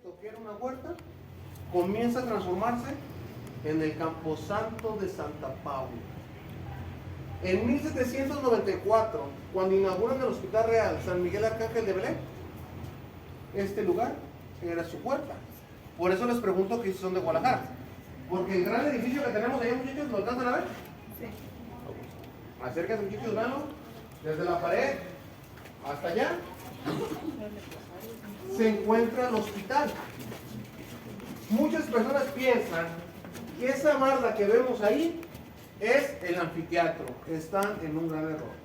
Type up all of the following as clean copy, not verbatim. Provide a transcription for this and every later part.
esto, que era una huerta, comienza a transformarse en el Camposanto de Santa Paula. En 1794, cuando inauguran el Hospital Real San Miguel Arcángel de Belén, este lugar era su huerta. Por eso les pregunto que si son de Guadalajara. Porque el gran edificio que tenemos allá, muchachos, ¿lo alcanzan a ver? Sí. Acérquense, muchachos, veanlo. Desde la pared hasta allá se encuentra el hospital. Muchas personas piensan que esa barda que vemos ahí es el anfiteatro. Están en un gran error.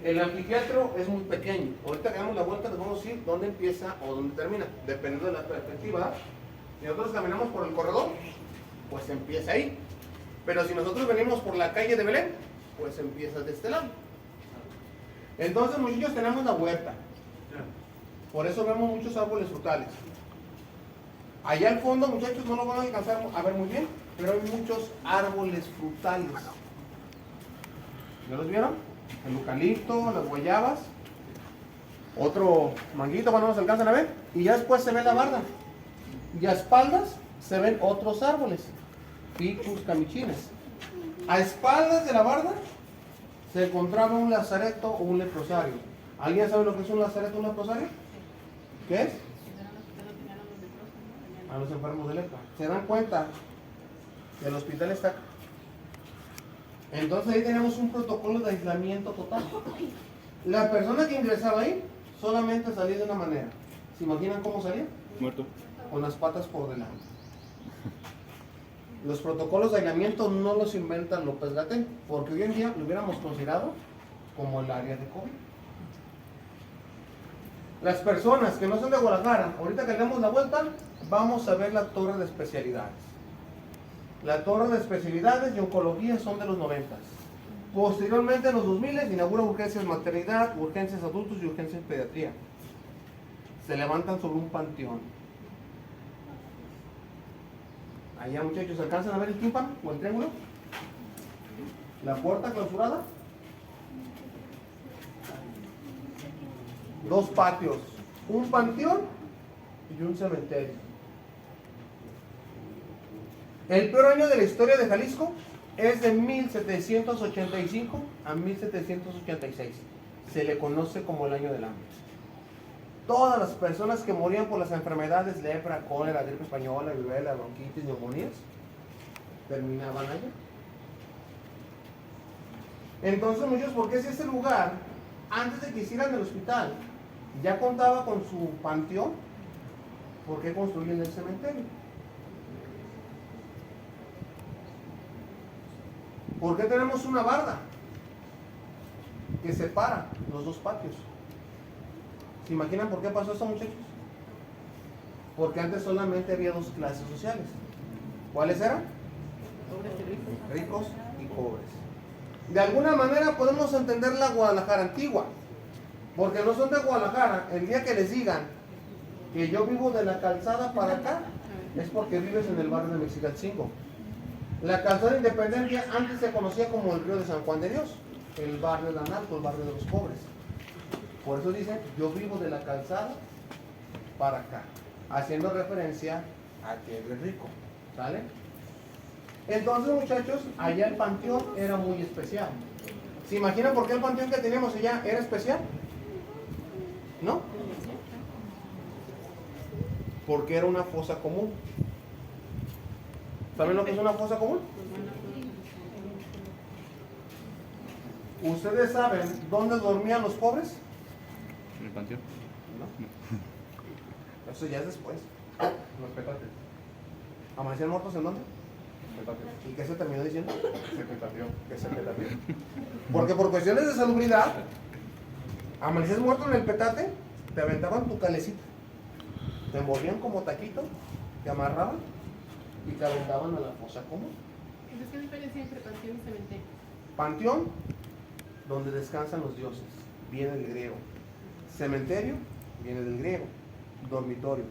El anfiteatro es muy pequeño. Ahorita que damos la vuelta les vamos a decir dónde empieza o dónde termina, dependiendo de la perspectiva. Si nosotros caminamos por el corredor, pues empieza ahí. Pero si nosotros venimos por la calle de Belén, pues empieza de este lado. Entonces, muchachos, tenemos la huerta. Por eso vemos muchos árboles frutales. Allá al fondo, muchachos, no lo van a alcanzar a ver muy bien, pero hay muchos árboles frutales. ¿Ya los vieron? El eucalipto, las guayabas, otro manguito, cuando no se alcanzan a ver, y ya después se ve la barda. Y a espaldas se ven otros árboles, ficus, camichines. A espaldas de la barda se encontraba un lazareto o un leprosario. ¿Alguien sabe lo que es un lazareto o un leprosario? ¿Qué es? A los enfermos de lepra. ¿Se dan cuenta que el hospital está acá? Entonces ahí tenemos un protocolo de aislamiento total. La persona que ingresaba ahí solamente salía de una manera. ¿Se imaginan cómo salía? Muerto. Con las patas por delante. Los protocolos de aislamiento no los inventa López-Gatell, porque hoy en día lo hubiéramos considerado como el área de COVID. Las personas que no son de Guadalajara, ahorita que le damos la vuelta, vamos a ver la torre de especialidades. La torre de especialidades y oncología son de los 90. Posteriormente, en los 2000, inaugura urgencias maternidad, urgencias adultos y urgencias pediatría. Se levantan sobre un panteón. Allá, muchachos, ¿alcanzan a ver el tímpano o el triángulo? La puerta clausurada. Dos patios, un panteón y un cementerio. El peor año de la historia de Jalisco es de 1785 a 1786. Se le conoce como el año del hambre. Todas las personas que morían por las enfermedades lepra, cólera, gripe española, viruela, bronquitis, neumonías, terminaban allá. Entonces, muchos, ¿por qué si ese lugar, antes de que hicieran el hospital, ya contaba con su panteón? ¿Por qué construyen el cementerio? ¿Por qué tenemos una barda que separa los dos patios? ¿Se imaginan por qué pasó esto, muchachos? Porque antes solamente había dos clases sociales. ¿Cuáles eran? Pobres y ricos. Ricos y pobres. De alguna manera podemos entender la Guadalajara antigua, porque no son de Guadalajara. El día que les digan que yo vivo de la calzada para acá, es porque vives en el barrio de Mexicalcingo. La calzada de Independencia antes se conocía como el río de San Juan de Dios, el barrio de Analco, el barrio de los pobres. Por eso dicen, yo vivo de la calzada para acá, haciendo referencia a que él es rico, ¿sale? Entonces, muchachos, allá el panteón era muy especial. ¿Se imaginan por qué el panteón que teníamos allá era especial? ¿No? Porque era una fosa común. ¿Saben lo que es una fosa común? ¿Ustedes saben dónde dormían los pobres? ¿En el panteón? No. Eso ya es después. Los petates. ¿Amanecían muertos en dónde? Petates. ¿Y qué se terminó diciendo? Se petateó. Que se petateó. Porque por cuestiones de salubridad, amanecías muerto en el petate, te aventaban tu calecita, te envolvían como taquito, te amarraban y te aventaban a la fosa común. Entonces, ¿qué diferencia entre panteón y cementerio? Panteón, donde descansan los dioses, viene del griego. Cementerio, viene del griego. Dormitorio,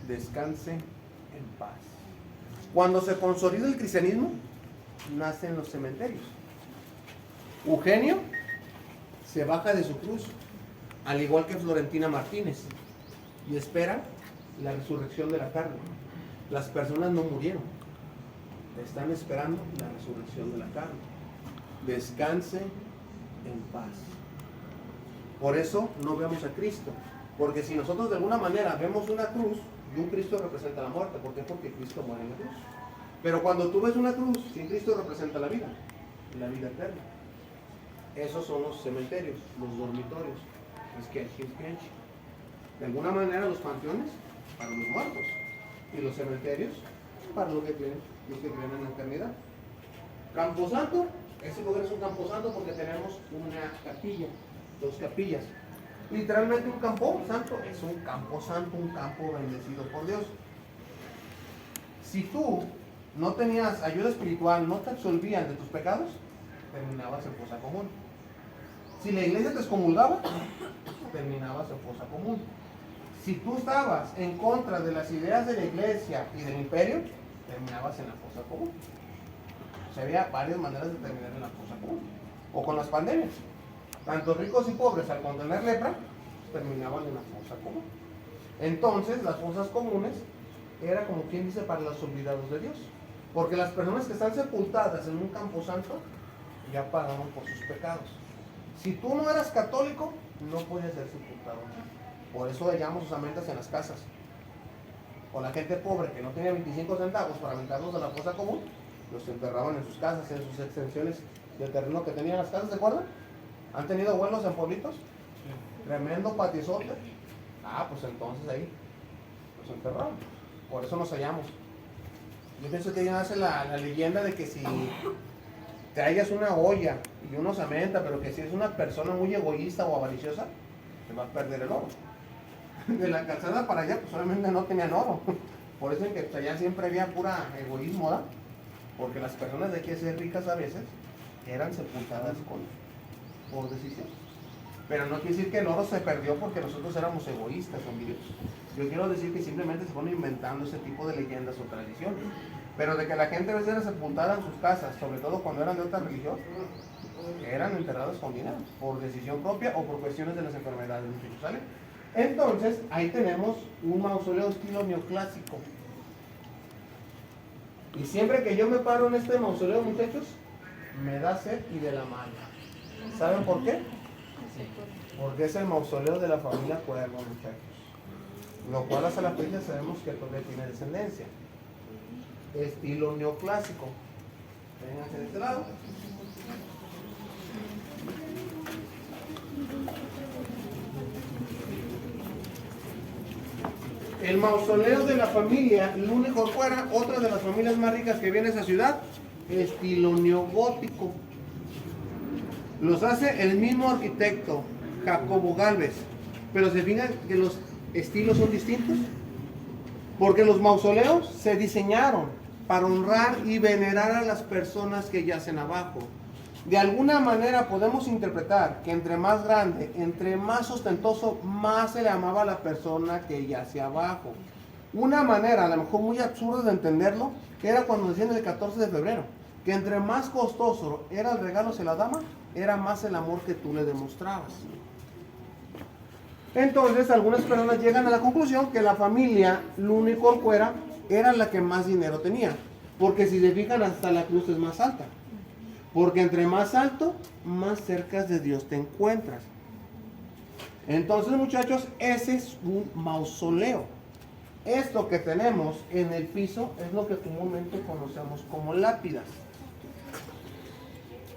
descanse en paz. Cuando se consolida el cristianismo, nacen los cementerios. Eugenio se baja de su cruz, al igual que Florentina Martínez, y espera la resurrección de la carne. Las personas no murieron, están esperando la resurrección de la carne. Descanse en paz. Por eso no vemos a Cristo, porque si nosotros de alguna manera vemos una cruz, y un Cristo representa la muerte. ¿Por qué? Porque Cristo muere en la cruz. Pero cuando tú ves una cruz, sin Cristo representa la vida eterna. Esos son los cementerios, los dormitorios. Es que de alguna manera los panteones para los muertos y los cementerios para los que creen en la eternidad. Camposanto, ese lugar es un camposanto porque tenemos una capilla, 2 capillas. Literalmente un campo santo es un campo santo, un campo bendecido por Dios. Si tú no tenías ayuda espiritual, no te absolvían de tus pecados, terminabas en fosa común. Si la iglesia te excomulgaba, terminabas en fosa común. Si tú estabas en contra de las ideas de la iglesia y del imperio, terminabas en la fosa común. O sea, había varias maneras de terminar en la fosa común. O con las pandemias. Tanto ricos y pobres, al contener lepra, terminaban en la fosa común. Entonces, las fosas comunes era como quien dice para los olvidados de Dios. Porque las personas que están sepultadas en un camposanto ya pagaron por sus pecados. Si tú no eras católico, no podías ser sepultado. Por eso hallamos osamentas en las casas. O la gente pobre que no tenía 25 centavos para aventarlos a la fosa común, los enterraban en sus casas, en sus extensiones de terreno que tenían las casas, ¿se acuerdan? ¿Han tenido abuelos en pueblitos? Tremendo patizote. Pues entonces ahí los enterraron. Por eso nos hallamos. Yo pienso que ya nace la leyenda de que si te hallas una olla y una osamenta, pero que si es una persona muy egoísta o avariciosa, te va a perder el oro. De la calzada para allá, pues solamente no tenían oro. Por eso en que allá siempre había pura egoísmo, ¿verdad? Porque las personas de aquí a ser ricas a veces eran sepultadas por decisión. Pero no quiere decir que el oro se perdió porque nosotros éramos egoístas o envidiosos. Yo quiero decir que simplemente se fueron inventando ese tipo de leyendas o tradiciones. Pero de que la gente a veces era sepultada en sus casas, sobre todo cuando eran de otra religión, eran enterrados con dinero, por decisión propia o por cuestiones de las enfermedades, ¿sale? Entonces, ahí tenemos un mausoleo estilo neoclásico. Y siempre que yo me paro en este mausoleo, muchachos, me da sed y de la mano. ¿Saben por qué? Porque es el mausoleo de la familia Cuervo, muchachos. Lo cual hasta la fecha sabemos que todavía tiene descendencia. Estilo neoclásico. Vénganse de este lado. El mausoleo de la familia Lune Corcuera, otra de las familias más ricas que viene a esa ciudad, estilo neogótico. Los hace el mismo arquitecto, Jacobo Gálvez. Pero se fijan que los estilos son distintos. Porque los mausoleos se diseñaron para honrar y venerar a las personas que yacen abajo. De alguna manera podemos interpretar que entre más grande, entre más ostentoso, más se le amaba a la persona que yace abajo. Una manera, a lo mejor muy absurda de entenderlo, era cuando decían el 14 de febrero, que entre más costoso era el regalo hacia la dama, era más el amor que tú le demostrabas. Entonces, algunas personas llegan a la conclusión que la familia Lune Corcuera era la que más dinero tenía. Porque si se fijan, hasta la cruz es más alta. Porque entre más alto, más cerca de Dios te encuentras. Entonces, muchachos, ese es un mausoleo. Esto que tenemos en el piso es lo que comúnmente conocemos como lápidas.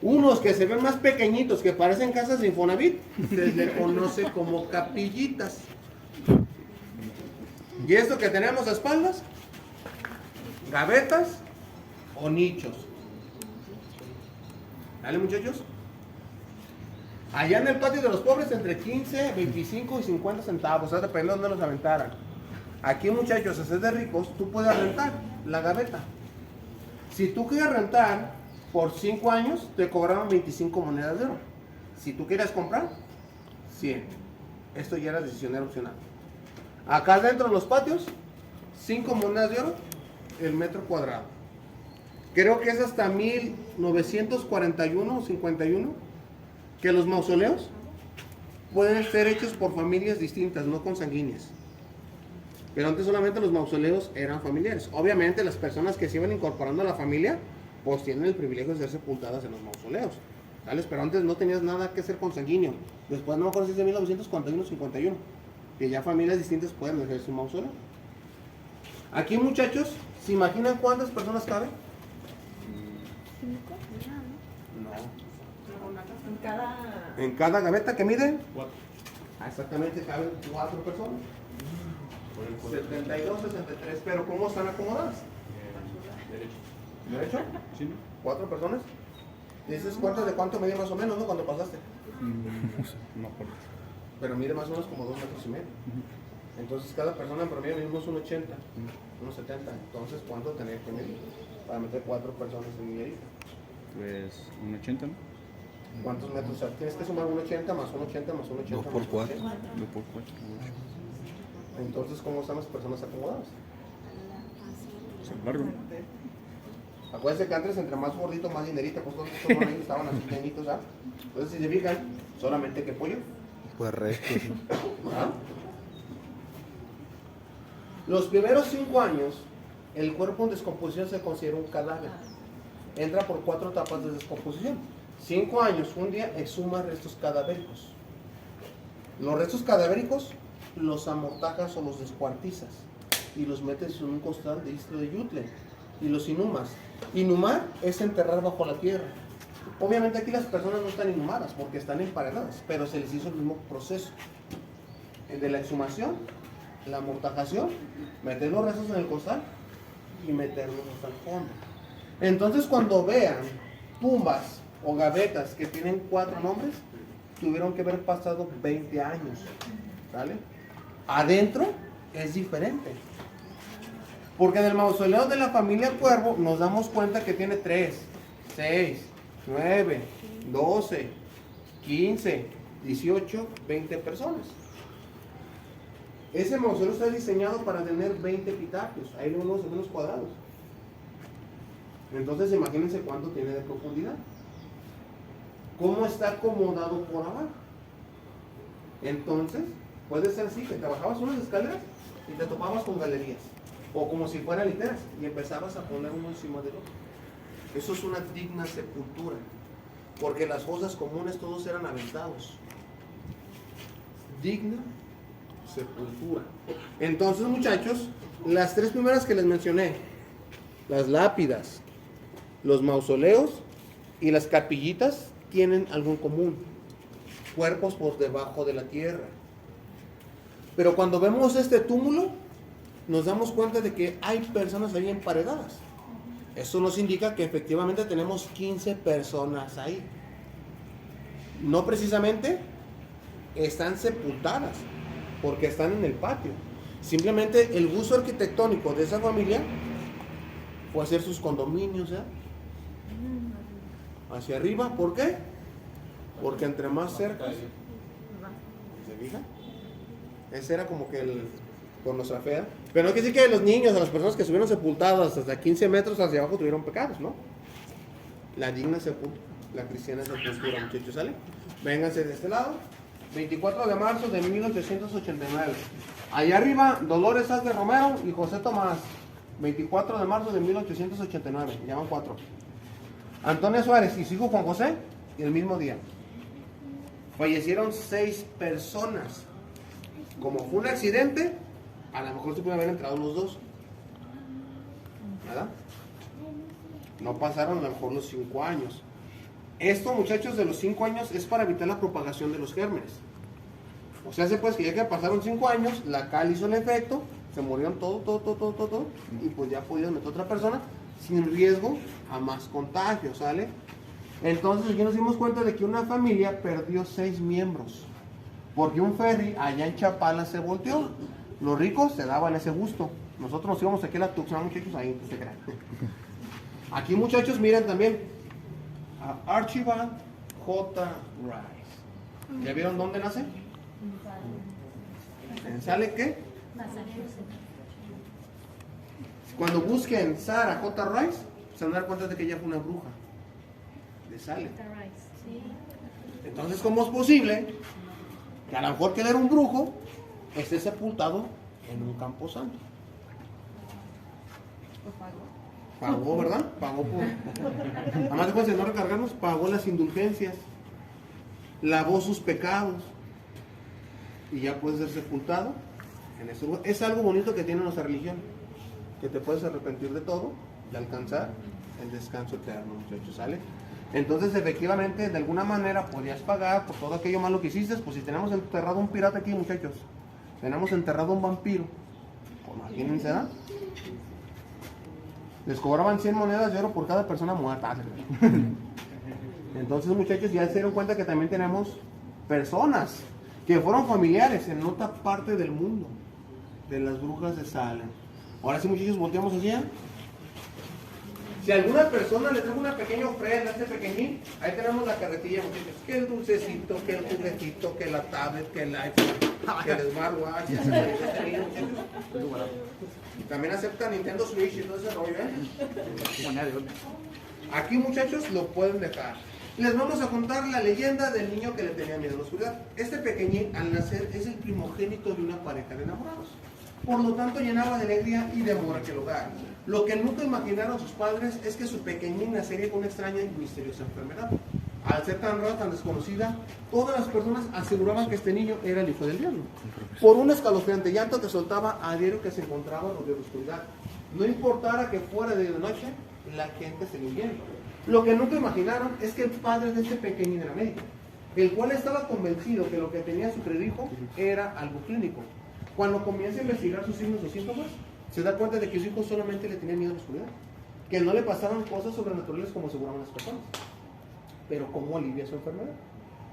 Unos que se ven más pequeñitos, que parecen casas de Infonavit, se les conoce como capillitas. Y esto que tenemos a espaldas, gavetas o nichos. ¿Vale, muchachos? Allá en el patio de los pobres, entre 15, 25 y 50 centavos, o sea, depende de dónde los aventaran. Aquí, muchachos, si es de ricos, tú puedes rentar la gaveta. Si tú quieres rentar por 5 años, te cobraron 25 monedas de oro. Si tú quieres comprar, 100. Esto ya era decisión opcional. Acá dentro de los patios, 5 monedas de oro el metro cuadrado. Creo que es hasta 1941 o 51 que los mausoleos pueden ser hechos por familias distintas, no consanguíneas. Pero antes solamente los mausoleos eran familiares. Obviamente las personas que se iban incorporando a la familia, pues tienen el privilegio de ser sepultadas en los mausoleos. ¿Sales? Pero antes no tenías nada que hacer consanguíneo. Después no me acuerdo si es de 1941-51, que ya familias distintas pueden hacer su mausoleo. Aquí, muchachos, ¿se imaginan cuántas personas caben? No. En cada gaveta que miden, exactamente caben 4 personas. 72, 63, pero ¿cómo están acomodadas? ¿Derecho? Sí. 4 personas. ¿Dices cuánto de cuánto mide más o menos, no? Cuando pasaste. No, pero mide más o menos como 2,5 metros. Entonces cada persona en promedio mide unos 1,80, unos 70. Entonces, ¿cuánto tenés que medir para meter 4 personas en mi lista? Pues 1,80, ¿no? ¿Cuántos metros? O sea, tienes que sumar 1,80 más 1,80 más 1,80. 2 por 4. 2 por 4. Entonces, ¿cómo están las personas acomodadas? Sin embargo, Acuérdense que antes entre más gordito, más dinerito, pues todos estos ahí estaban así llenitos, ¿ah? Entonces, si se fijan, solamente que pollo. Pues resto. ¿Ah? Los primeros 5 años, el cuerpo en descomposición se considera un cadáver. Entra por 4 etapas de descomposición. 5 años, un día exhuma restos cadavéricos. Los restos cadavéricos los amortajas o los descuartizas y los metes en un costal de istro de yutle y los inhumas. Inhumar es enterrar bajo la tierra. Obviamente aquí las personas no están inhumadas porque están emparedadas, pero se les hizo el mismo proceso. El de la exhumación, la amortajación, meter los restos en el costal y meterlos hasta el fondo. Entonces, cuando vean tumbas o gavetas que tienen 4 nombres, tuvieron que haber pasado 20 años. ¿Vale? Adentro es diferente. Porque en el mausoleo de la familia Cuervo nos damos cuenta que tiene 3, 6, 9, 12, 15, 18, 20 personas. Ese mausoleo está diseñado para tener 20 epitafios, hay unos en unos cuadrados. Entonces imagínense cuánto tiene de profundidad. ¿Cómo está acomodado por abajo? Entonces, puede ser así, que te bajabas unas escaleras y te topabas con galerías. O como si fueran literas y empezabas a poner uno encima del otro. Eso es una digna sepultura. Porque las fosas comunes todos eran aventados. Digna sepultura. Entonces, muchachos, las 3 primeras que les mencioné, las lápidas, los mausoleos y las capillitas, tienen algo en común: cuerpos por debajo de la tierra. Pero cuando vemos este túmulo, nos damos cuenta de que hay personas ahí emparedadas. Eso nos indica que efectivamente tenemos 15 personas ahí. No precisamente están sepultadas, porque están en el patio. Simplemente el gusto arquitectónico de esa familia fue hacer sus condominios, ¿ya? Hacia arriba. ¿Por qué? Porque entre más cerca. ¿Se fija? Ese era como que el con nuestra fe. Pero no quiere decir que los niños, a las personas que estuvieron sepultadas hasta 15 metros hacia abajo tuvieron pecados, ¿no? La digna sepultura, la cristiana sepultura, muchachos, ¿sale? Vénganse de este lado. 24 de marzo de 1889. Allá arriba, Dolores Haz de Romero y José Tomás. 24 de marzo de 1889. Ya van 4. Antonio Suárez y su hijo Juan José, y el mismo día. Fallecieron 6 personas. Como fue un accidente, a lo mejor se pueden haber entrado los 2. ¿Verdad? No pasaron a lo mejor los 5 años. Esto, muchachos, de los 5 años es para evitar la propagación de los gérmenes. O sea, pues que ya que pasaron 5 años, la cal hizo el efecto, se murieron todo, y pues ya pudieron meter otra persona sin riesgo a más contagios, ¿sale? Entonces aquí nos dimos cuenta de que una familia perdió 6 miembros, porque un ferry allá en Chapala se volteó. Los ricos se daban ese gusto. Nosotros nos íbamos aquí a la Tuxtla, muchachos, ahí, no se crean. Aquí, muchachos, miren también a Archibald J. Rice. ¿Ya vieron dónde nace? ¿En Sale qué? Cuando busquen Sarah J. Rice, se van a dar cuenta de que ella fue una bruja de Sale. Entonces, ¿cómo es posible que a lo mejor que él era un brujo esté sepultado en un camposanto. Pagó, ¿verdad? Pagó por... Además de no recargarnos, pagó las indulgencias, lavó sus pecados y ya puede ser sepultado en ese lugar. Es algo bonito que tiene nuestra religión, que te puedes arrepentir de todo y alcanzar el descanso eterno, muchachos, ¿sale? Entonces, efectivamente, de alguna manera podías pagar por todo aquello malo que hiciste. Pues si tenemos enterrado un pirata aquí, muchachos, tenemos enterrado un vampiro, imagínense, ¿verdad? Les cobraban 100 monedas de oro por cada persona muerta. Entonces, muchachos, ya se dieron cuenta que también tenemos personas que fueron familiares en otra parte del mundo, de las brujas de Salem. Ahora sí, muchachos, volteamos hacia. Si alguna persona le trajo una pequeña ofrenda a este pequeñín, ahí tenemos la carretilla, muchachos. Que el dulcecito, que el juguetito, que la tablet, que el iPhone, que el smartwatch. También acepta Nintendo Switch y todo ese rollo, ¿eh? Aquí, muchachos, lo pueden dejar. Les vamos a contar la leyenda del niño que le tenía miedo a la oscuridad. Este pequeñín, al nacer, es el primogénito de una pareja de enamorados. Por lo tanto, llenaba de alegría y de amor aquel hogar. Lo que nunca imaginaron sus padres es que su pequeñín nacería con una extraña y misteriosa enfermedad. Al ser tan rara, tan desconocida, todas las personas aseguraban que este niño era el hijo del diablo, por un escalofriante llanto que soltaba a diario que se encontraba rodeado de oscuridad. No importara que fuera de noche, la gente se le huyera. Lo que nunca imaginaron es que el padre de este pequeñín era médico, el cual estaba convencido que lo que tenía su hijo era algo clínico. Cuando comienza a investigar sus signos o síntomas, se da cuenta de que su hijo solamente le tenía miedo a la oscuridad, que no le pasaban cosas sobrenaturales como aseguraban las personas. Pero ¿cómo alivia su enfermedad?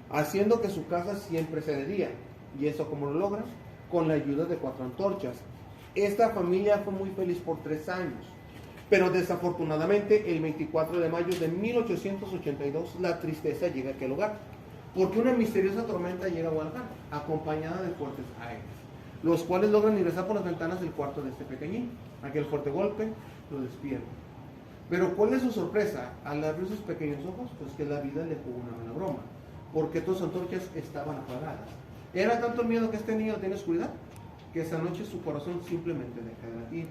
Haciendo que su casa siempre se de día. ¿Y eso cómo lo logra? Con la ayuda de 4 antorchas. Esta familia fue muy feliz por 3 años. Pero desafortunadamente, el 24 de mayo de 1882, la tristeza llega a aquel hogar, porque una misteriosa tormenta llega a Guadalajara, acompañada de fuertes aires, los cuales logran ingresar por las ventanas del cuarto de este pequeñín. Aquel fuerte golpe lo despierta. Pero ¿cuál es su sorpresa? Al abrir sus pequeños ojos, pues que la vida le jugó una mala broma, porque todas las antorchas estaban apagadas. Era tanto el miedo que este niño tenía oscuridad, que esa noche su corazón simplemente deja de latir.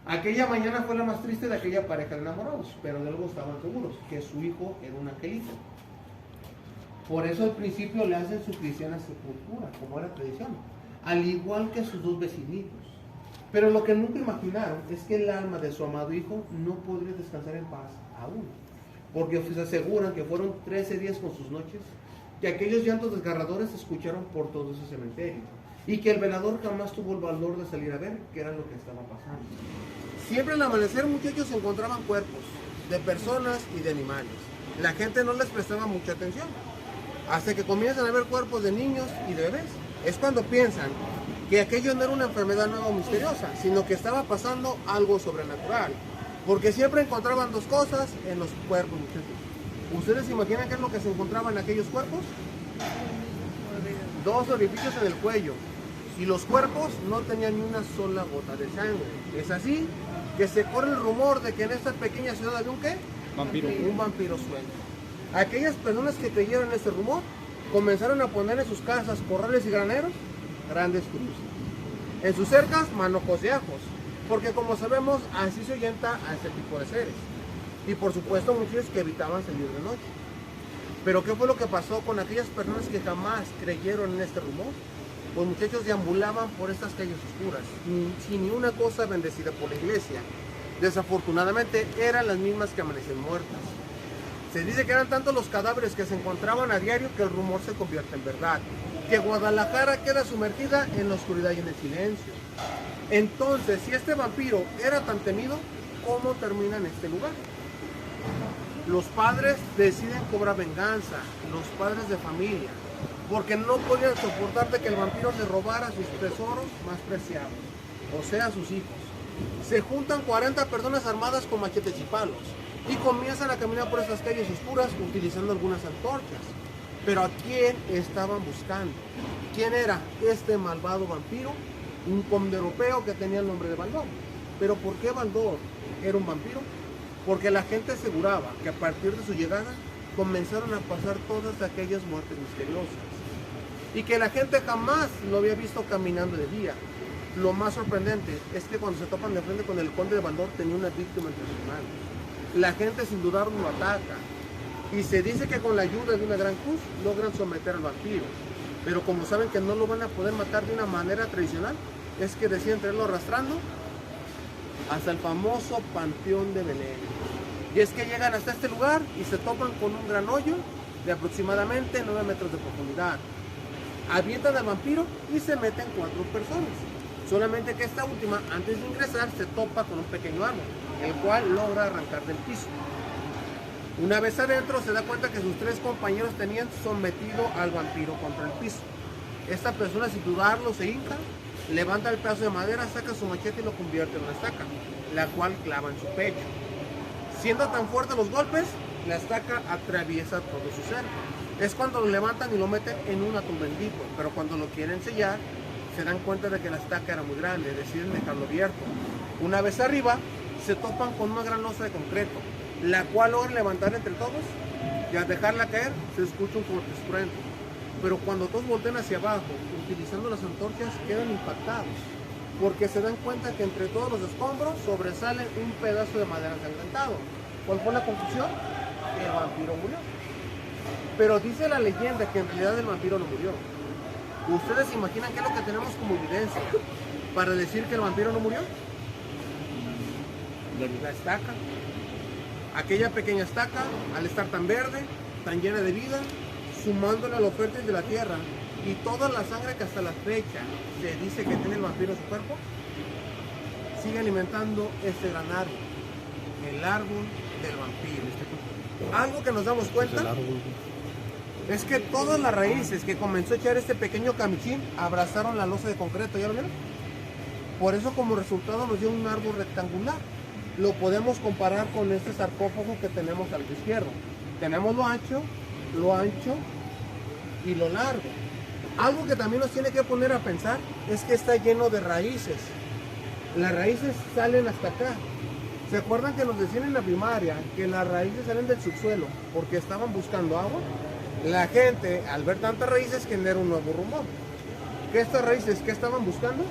Aquella mañana fue la más triste de aquella pareja de enamorados, pero de algo estaban seguros, que su hijo era un angelito. Por eso al principio le hacen su cristiana sepultura, como era tradición, al igual que sus 2 vecinitos. Pero lo que nunca imaginaron es que el alma de su amado hijo no podría descansar en paz aún, porque se aseguran que fueron 13 días con sus noches, que aquellos llantos desgarradores se escucharon por todo ese cementerio, y que el velador jamás tuvo el valor de salir a ver qué era lo que estaba pasando. Siempre al amanecer, muchachos, se encontraban cuerpos de personas y de animales. La gente no les prestaba mucha atención, hasta que comienzan a ver cuerpos de niños y de bebés. Es cuando piensan que aquello no era una enfermedad nueva o misteriosa, sino que estaba pasando algo sobrenatural, porque siempre encontraban 2 cosas en los cuerpos, muchachos. ¿Ustedes se imaginan qué es lo que se encontraba en aquellos cuerpos? 2 orificios en el cuello, y los cuerpos no tenían ni una sola gota de sangre. Es así que se corre el rumor de que en esta pequeña ciudad había un ¿qué? Vampiro. Un vampiro suelto. Aquellas personas que creyeron en este rumor comenzaron a poner en sus casas, corrales y graneros grandes cruces. En sus cercas, manojos de ajos, porque como sabemos, así se ahuyenta a este tipo de seres. Y por supuesto, muchos que evitaban salir de noche. Pero ¿qué fue lo que pasó con aquellas personas que jamás creyeron en este rumor? Pues muchachos deambulaban por estas calles oscuras, sin ni una cosa bendecida por la iglesia. Desafortunadamente, eran las mismas que amanecen muertas. Se dice que eran tantos los cadáveres que se encontraban a diario que el rumor se convierte en verdad, que Guadalajara queda sumergida en la oscuridad y en el silencio. Entonces, si este vampiro era tan temido, ¿cómo termina en este lugar? Los padres deciden cobrar venganza, los padres de familia, porque no podían soportar de que el vampiro les robara sus tesoros más preciados, o sea, sus hijos. Se juntan 40 personas armadas con machetes y palos, y comienzan a caminar por estas calles oscuras utilizando algunas antorchas. Pero ¿a quién estaban buscando? ¿Quién era este malvado vampiro? Un conde europeo que tenía el nombre de Baldor. ¿Pero por qué Baldor era un vampiro? Porque la gente aseguraba que a partir de su llegada comenzaron a pasar todas aquellas muertes misteriosas, y que la gente jamás lo había visto caminando de día, Lo más sorprendente es que cuando se topan de frente con el conde de Bandor tenía una víctima entre sus manos. La gente sin dudarlo lo ataca. Y se dice que con la ayuda de una gran cruz logran someter al vampiro. Pero como saben que no lo van a poder matar de una manera tradicional, es que deciden traerlo arrastrando hasta el famoso Panteón de Belén. Y es que llegan hasta este lugar y se topan con un gran hoyo de aproximadamente 9 metros de profundidad. Avientan al vampiro y se meten 4 personas. Solamente que esta última, antes de ingresar, se topa con un pequeño árbol, el cual logra arrancar del piso. Una vez adentro se da cuenta que sus 3 compañeros tenían sometido al vampiro contra el piso. Esta persona, sin dudarlo, se hinca, levanta el pedazo de madera, saca su machete y lo convierte en una estaca, la cual clava en su pecho. Siendo tan fuertes los golpes, la estaca atraviesa todo su ser. Es cuando lo levantan y lo meten en un atún bendito, pero cuando lo quieren sellar, se dan cuenta de que la estaca era muy grande, deciden dejarlo abierto. Una vez arriba, se topan con una gran losa de concreto, la cual logran levantar entre todos y al dejarla caer se escucha un fuerte estruendo. Pero cuando todos voltean hacia abajo, utilizando las antorchas, quedan impactados, porque se dan cuenta que entre todos los escombros sobresale un pedazo de madera ensangrentado. ¿Cuál fue la conclusión? Que el vampiro murió. Pero dice la leyenda que en realidad el vampiro no murió. ¿Ustedes se imaginan qué es lo que tenemos como evidencia para decir que el vampiro no murió? La estaca. Aquella pequeña estaca, al estar tan verde, tan llena de vida, sumándole a los fértiles de la tierra y toda la sangre que hasta la fecha se dice que tiene el vampiro en su cuerpo, sigue alimentando este gran árbol, el árbol del vampiro. Algo que nos damos cuenta es que todas las raíces que comenzó a echar este pequeño camichín abrazaron la losa de concreto, ¿ya lo vieron? Por eso como resultado nos dio un árbol rectangular. Lo podemos comparar con este sarcófago que tenemos al lado izquierdo. Tenemos lo ancho y lo largo. Algo que también nos tiene que poner a pensar es que está lleno de raíces. Las raíces salen hasta acá. ¿Se acuerdan que nos decían en la primaria que las raíces salen del subsuelo porque estaban buscando agua? La gente, al ver tantas raíces, genera un nuevo rumor. ¿Qué estas raíces qué estaban buscando?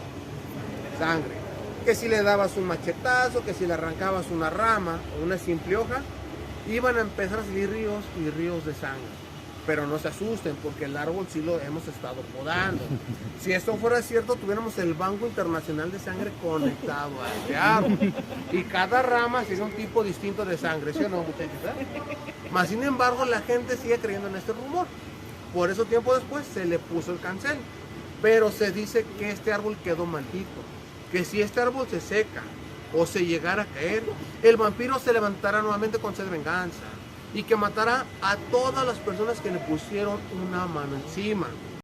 Sangre. Que si le dabas un machetazo, que si le arrancabas una rama o una simple hoja, iban a empezar a salir ríos y ríos de sangre. Pero no se asusten porque el árbol sí lo hemos estado podando. Si esto fuera cierto, tuviéramos el Banco Internacional de Sangre conectado a este árbol. Y cada rama sería un tipo distinto de sangre, ¿sí o no, muchachos? Mas sin embargo, la gente sigue creyendo en este rumor. Por eso tiempo después se le puso el cancel. Pero se dice que este árbol quedó maldito. Que si este árbol se seca o se llegara a caer, el vampiro se levantará nuevamente con sed de venganza y que matará a todas las personas que le pusieron una mano encima.